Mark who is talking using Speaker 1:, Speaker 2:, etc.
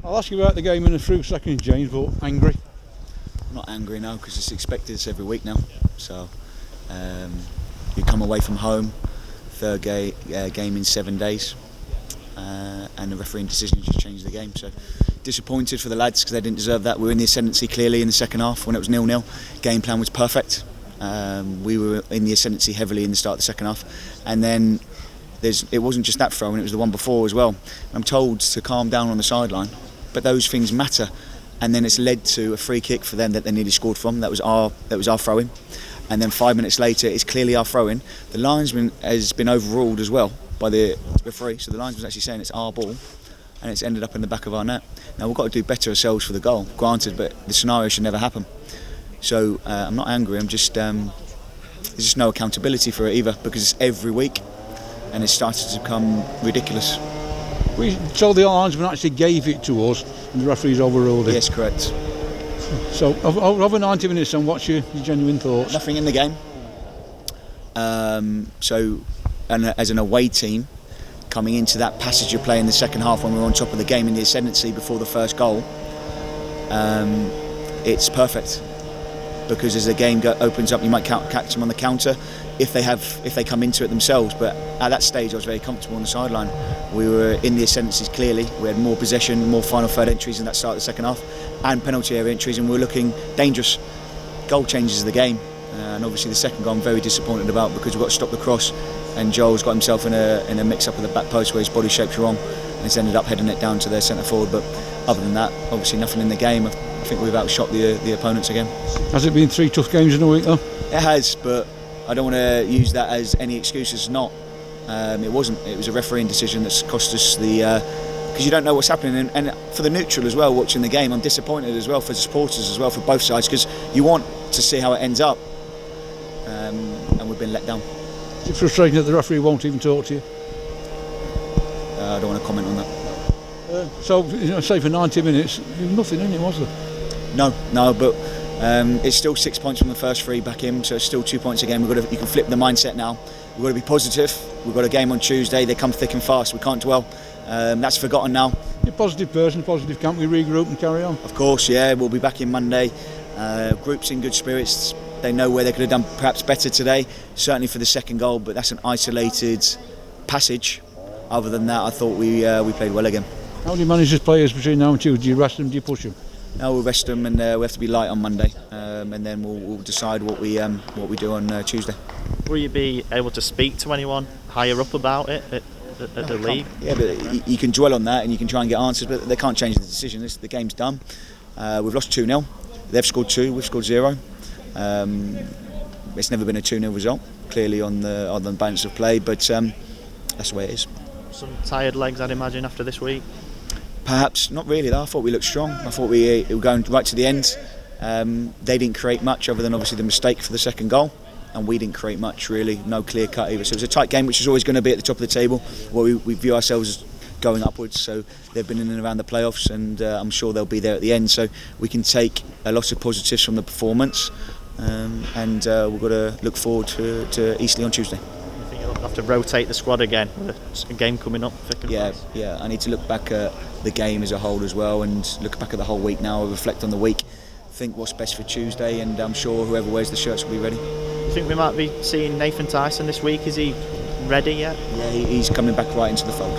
Speaker 1: I'll ask you about the game in a few seconds, James, but angry?
Speaker 2: I'm not angry now because it's expected. It's every week now. So you come away from home, third game in 7 days, and the refereeing decision just changed the game. So disappointed for the lads because they didn't deserve that. We were in the ascendancy clearly in the second half when it was 0-0. Game plan was perfect. We were in the ascendancy heavily in the start of the second half, and then it wasn't just that throw-in, it was the one before as well. I'm told to calm down on the sideline, but those things matter, and then it's led to a free kick for them that they nearly scored from. That was our throw-in, and then 5 minutes later it's clearly our throw-in. The linesman has been overruled as well by the referee, so the linesman's actually saying it's our ball, and it's ended up in the back of our net. Now we've got to do better ourselves for the goal, granted, but the scenario should never happen. So I'm not angry, I'm just there's just no accountability for it either, because it's every week and it's started to become ridiculous.
Speaker 1: So the linesman actually gave it to us and the referees overruled it?
Speaker 2: Yes, correct.
Speaker 1: So over 90 minutes then, what's your genuine thoughts?
Speaker 2: Nothing in the game. And as an away team, coming into that passage of play in the second half when we were on top of the game in the ascendancy before the first goal, it's perfect. Because as the game opens up, you might catch them on the counter if they come into it themselves. But at that stage, I was very comfortable on the sideline. We were in the ascendancies clearly. We had more possession, more final third entries in that start of the second half, and penalty area entries, and we were looking dangerous. Goal changes the game, and obviously the second goal I'm very disappointed about because we've got to stop the cross, and Joel's got himself in a mix-up at the back post where his body shape's wrong, and he's ended up heading it down to their centre forward. But other than that, obviously nothing in the game. I think we've outshot the opponents again.
Speaker 1: Has it been 3 tough games in a week though?
Speaker 2: It has, but I don't want to use that as any excuse. It's not. It wasn't. It was a refereeing decision that's cost us because you don't know what's happening. And for the neutral as well, watching the game, I'm disappointed as well for the supporters as well, for both sides, because you want to see how it ends up, and we've been let down.
Speaker 1: Is it frustrating that the referee won't even talk to you?
Speaker 2: I don't want to comment on that.
Speaker 1: Say for 90 minutes, there was nothing in it, was there?
Speaker 2: No, but it's still 6 points from the first 3 back in, so it's still 2 points a game. You can flip the mindset now. We've got to be positive. We've got a game on Tuesday. They come thick and fast. We can't dwell. That's forgotten now.
Speaker 1: You're a positive person, positive. Can't we regroup and carry on?
Speaker 2: Of course, yeah. We'll be back in Monday. Group's in good spirits. They know where they could have done perhaps better today, certainly for the second goal, but that's an isolated passage. Other than that, I thought we played well again.
Speaker 1: How do you manage the players between now and Tuesday? Do you rest them, do you push them?
Speaker 2: No, we'll rest them, and we have to be light on Monday, and then we'll decide what we do on Tuesday.
Speaker 3: Will you be able to speak to anyone higher up about it at the league?
Speaker 2: Yeah, but you can dwell on that and you can try and get answers, but they can't change the decision. The game's done. We've lost 2-0. They've scored 2. We've scored 0. It's never been a 2-0 result, clearly on the balance of play, but that's the way it is.
Speaker 3: Some tired legs, I'd imagine, after this week.
Speaker 2: Perhaps not really though. I thought we looked strong. I thought we were going right to the end. They didn't create much other than obviously the mistake for the second goal, and we didn't create much really. No clear cut either. So it was a tight game, which is always going to be at the top of the table, where we view ourselves as going upwards. So they've been in and around the playoffs, and I'm sure they'll be there at the end. So we can take a lot of positives from the performance, and we've got to look forward to Eastleigh on Tuesday.
Speaker 3: Have to rotate the squad again with a game coming up.
Speaker 2: Yeah. I need to look back at the game as a whole as well, and look back at the whole week now, reflect on the week, think what's best for Tuesday, and I'm sure whoever wears the shirts will be ready.
Speaker 3: You think we might be seeing Nathan Tyson this week? Is he ready yet?
Speaker 2: Yeah, he's coming back right into the fold.